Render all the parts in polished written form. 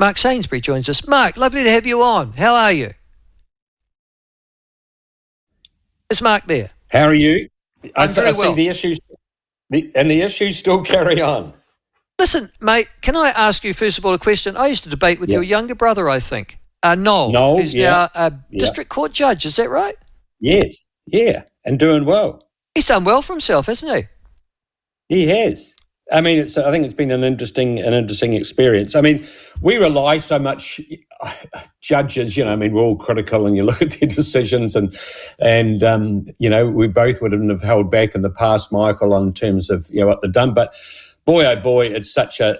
Mark Sainsbury joins us. Mark, lovely to have you on. How are you? Is Mark there? How are you? I very well. see the issues, and the issues still carry on. Listen, mate, can I ask you first of all a question? I used to debate with your younger brother, I think, Noel, who's now a district court judge. Is that right? Yes, yeah, and doing well. He's done well for himself, hasn't he? He has. I mean, I think it's been an interesting experience. I mean, we rely so much, judges, you know, I mean, we're all critical and you look at their decisions and you know, we both wouldn't have held back in the past, Michael, on terms of, you know, what they've done. But boy, oh boy, it's such an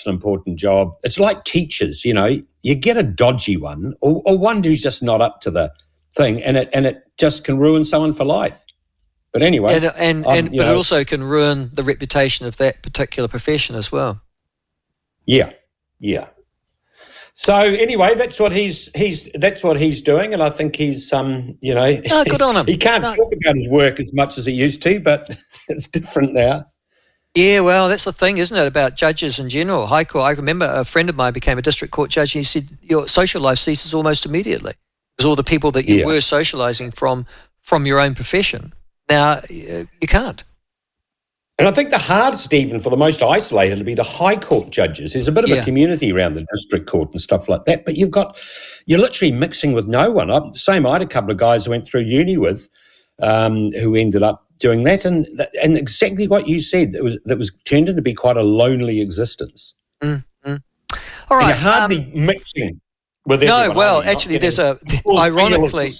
important job. It's like teachers, you know, you get a dodgy one or one who's just not up to the thing and it just can ruin someone for life. But anyway, but it also can ruin the reputation of that particular profession as well. Yeah. So anyway, that's what he's doing, and I think he's you know, good on him. He can't talk about his work as much as he used to, but it's different now. Yeah, well, that's the thing, isn't it, about judges in general. High Court. I remember a friend of mine became a district court judge, and he said your social life ceases almost immediately because all the people that you were socialising from your own profession. Now, you can't. And I think the hardest, even for the most isolated, to be the High Court judges. There's a bit of a community around the district court and stuff like that, but you're literally mixing with no one. I had a couple of guys I went through uni with who ended up doing that, and exactly what you said, that was turned into be quite a lonely existence. Mm-hmm. All right. And you're hardly mixing with everyone. No, well, actually, there's ironically...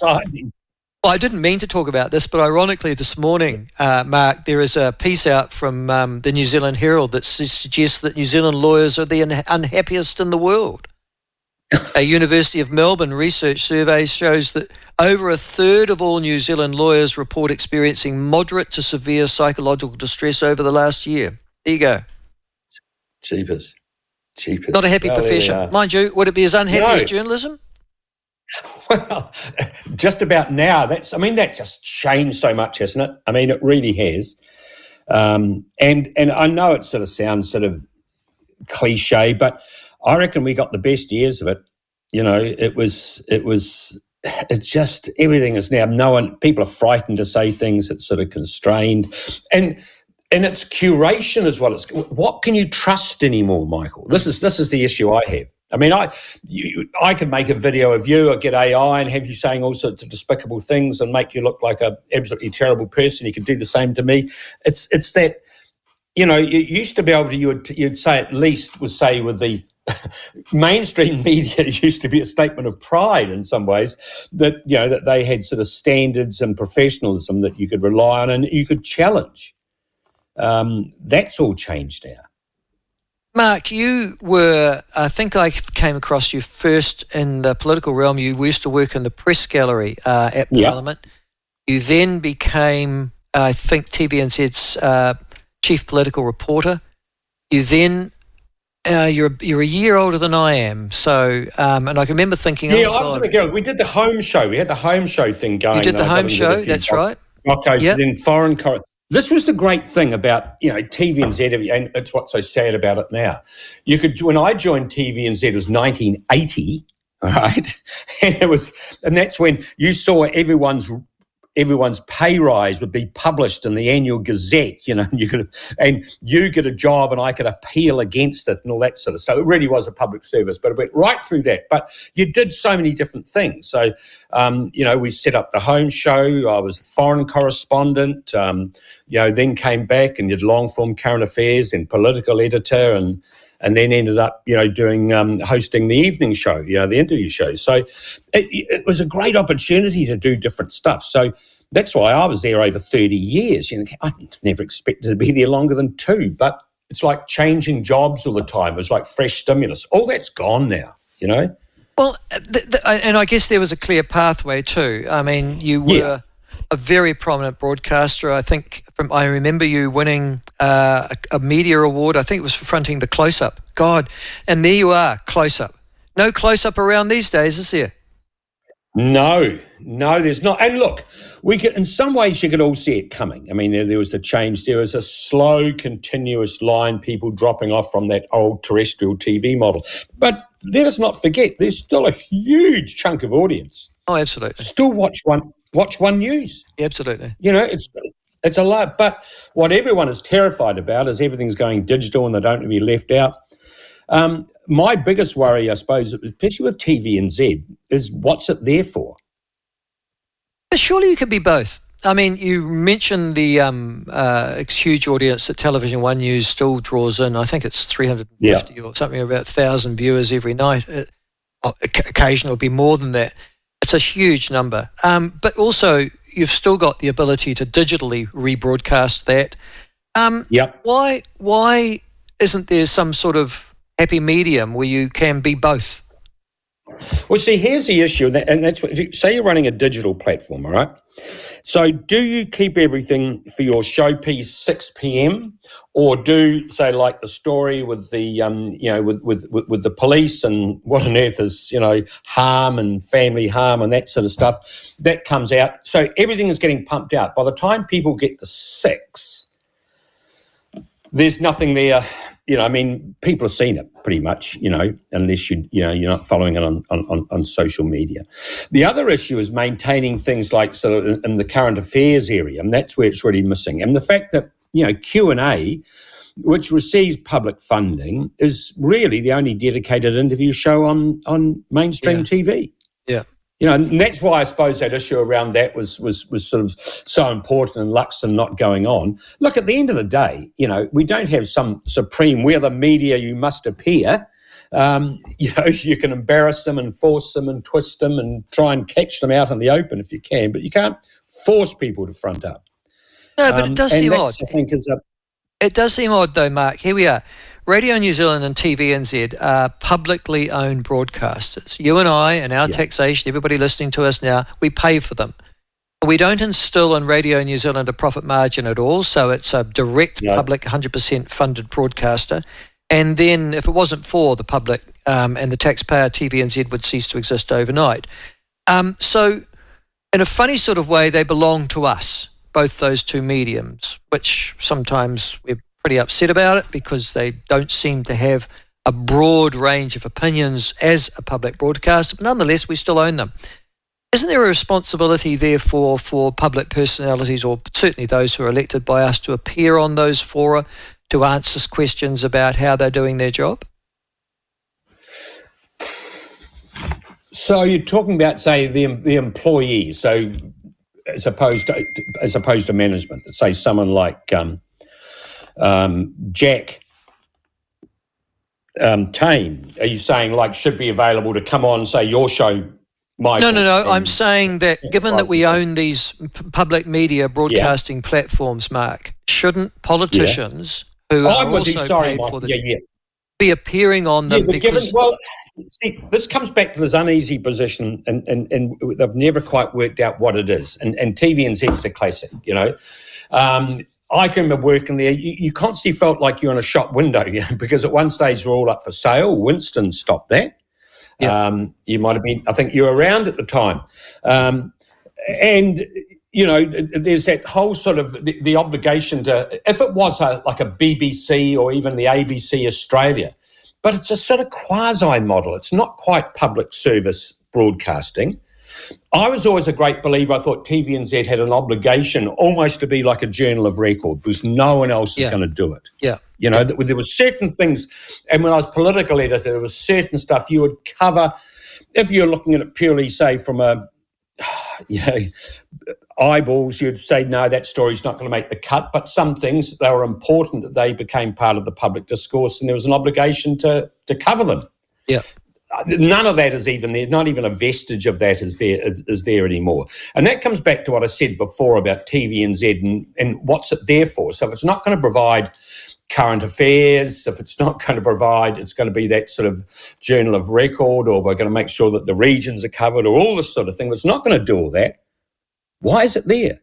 Well, I didn't mean to talk about this, but ironically this morning, Mark, there is a piece out from the New Zealand Herald that suggests that New Zealand lawyers are the unhappiest in the world. A University of Melbourne research survey shows that over a third of all New Zealand lawyers report experiencing moderate to severe psychological distress over the last year. There you go. Cheapers. Not a happy profession. Mind you, would it be as unhappy as journalism? Well, just about now. That just changed so much, hasn't it? I mean, it really has. And I know it sort of sounds sort of cliche, but I reckon we got the best years of it. You know, it's just everything is now people are frightened to say things. It's sort of constrained, and it's curation as well. What can you trust anymore, Michael? This is the issue I have. I mean, I could make a video of you or get AI and have you saying all sorts of despicable things and make you look like an absolutely terrible person. You could do the same to me. It's that, you know, you used to be able to, you'd say at least would say with the mainstream media, it used to be a statement of pride in some ways that, you know, that they had sort of standards and professionalism that you could rely on and you could challenge. That's all changed now. Mark, you were, I think I came across you first in the political realm. You used to work in the press gallery at Parliament. You then became, I think, TVNZ's chief political reporter. You then, you're a year older than I am. So, and I can remember thinking, I was in the gallery. We did the home show. We had the home show thing going. You did the home show, that's right. Okay, so then foreign correspondents. This was the great thing about, you know, TVNZ, and it's what's so sad about it now. When I joined TVNZ, it was 1980, right? And that's when you saw everyone's pay rise would be published in the annual Gazette, you know, and you get a job and I could appeal against it and all that sort of stuff. So it really was a public service, but it went right through that. But you did so many different things. So, you know, we set up the home show. I was a foreign correspondent, you know, then came back and did long-form current affairs and political editor and then ended up, you know, doing hosting the evening show, you know, the interview show. So it was a great opportunity to do different stuff. So that's why I was there over 30 years. You know, I never expected to be there longer than 2, but it's like changing jobs all the time. It was like fresh stimulus. All that's gone now, you know. Well, and I guess there was a clear pathway too. I mean, you were a very prominent broadcaster. I think I remember you winning a media award. I think it was for fronting the Close-Up. God, and there you are, Close-Up. No Close-Up around these days, is there? No, there's not. And look, in some ways you could all see it coming. I mean, there was the change. There was a slow, continuous line, people dropping off from that old terrestrial TV model. But let us not forget, there's still a huge chunk of audience. Oh, absolutely. Still watch One News. Absolutely. It's a lot. But what everyone is terrified about is everything's going digital and they don't want to be left out. My biggest worry, I suppose, especially with TVNZ, is what's it there for? But surely you could be both. I mean, you mentioned the huge audience that Television One News still draws in. I think it's 350 or something, about 1,000 viewers every night. Occasionally it'll be more than that. It's a huge number. But also, you've still got the ability to digitally rebroadcast that. Why isn't there some sort of happy medium where you can be both? Well, see, here's the issue, and that's what, say you're running a digital platform, all right? So do you keep everything for your showpiece 6 p.m. or do, say, like the story with the, with the police and what on earth is, harm and family harm and that sort of stuff, that comes out. So everything is getting pumped out. By the time people get to 6, there's nothing there. People have seen it pretty much, unless you're not following it on social media. The other issue is maintaining things like sort of in the current affairs area, and that's where it's really missing. And the fact that, Q&A, which receives public funding, is really the only dedicated interview show on mainstream TV. Yeah. And that's why I suppose that issue around that was sort of so important and Luxon not going on. Look, at the end of the day, we don't have some supreme, we're the media, you must appear. You can embarrass them and force them and twist them and try and catch them out in the open if you can, but you can't force people to front up. No, but it does seem odd. I think it does seem odd though, Mark. Here we are. Radio New Zealand and TVNZ are publicly owned broadcasters. You and I and our taxation, everybody listening to us now, we pay for them. We don't instill in Radio New Zealand a profit margin at all, so it's a direct public 100% funded broadcaster. And then if it wasn't for the public and the taxpayer, TVNZ would cease to exist overnight. So in a funny sort of way, they belong to us, both those two mediums, which sometimes we're pretty upset about it because they don't seem to have a broad range of opinions as a public broadcaster, but nonetheless we still own them. Isn't there a responsibility therefore for public personalities, or certainly those who are elected by us, to appear on those fora to answer questions about how they're doing their job? So you're talking about, say, the employees, so as opposed to management, say someone like Jack Tame, are you saying should be available to come on, say, your show, Michael? No. I'm saying that given that we own these public media broadcasting platforms, Mark, shouldn't politicians who are also paid for the be appearing on them? See, this comes back to this uneasy position, and they've never quite worked out what it is. And TVNZ's the classic, I can remember working there. You constantly felt like you're in a shop window, because at one stage we're all up for sale. Winston stopped that. Yeah. You might have been, I think you were around at the time. And, there's that whole sort of the obligation to, if it was like a BBC or even the ABC Australia, but it's a sort of quasi model. It's not quite public service broadcasting. I was always a great believer. I thought TVNZ had an obligation almost to be like a journal of record because no one else is going to do it. Yeah. There were certain things, and when I was political editor, there was certain stuff you would cover. If you're looking at it purely, say, from eyeballs, you'd say, no, that story's not going to make the cut. But some things, they were important that they became part of the public discourse, and there was an obligation to cover them. Yeah. None of that is even there. Not even a vestige of that is there anymore. And that comes back to what I said before about TVNZ and what's it there for. So if it's not going to provide current affairs, if it's not going to provide, it's going to be that sort of journal of record, or we're going to make sure that the regions are covered, or all this sort of thing. But it's not going to do all that. Why is it there?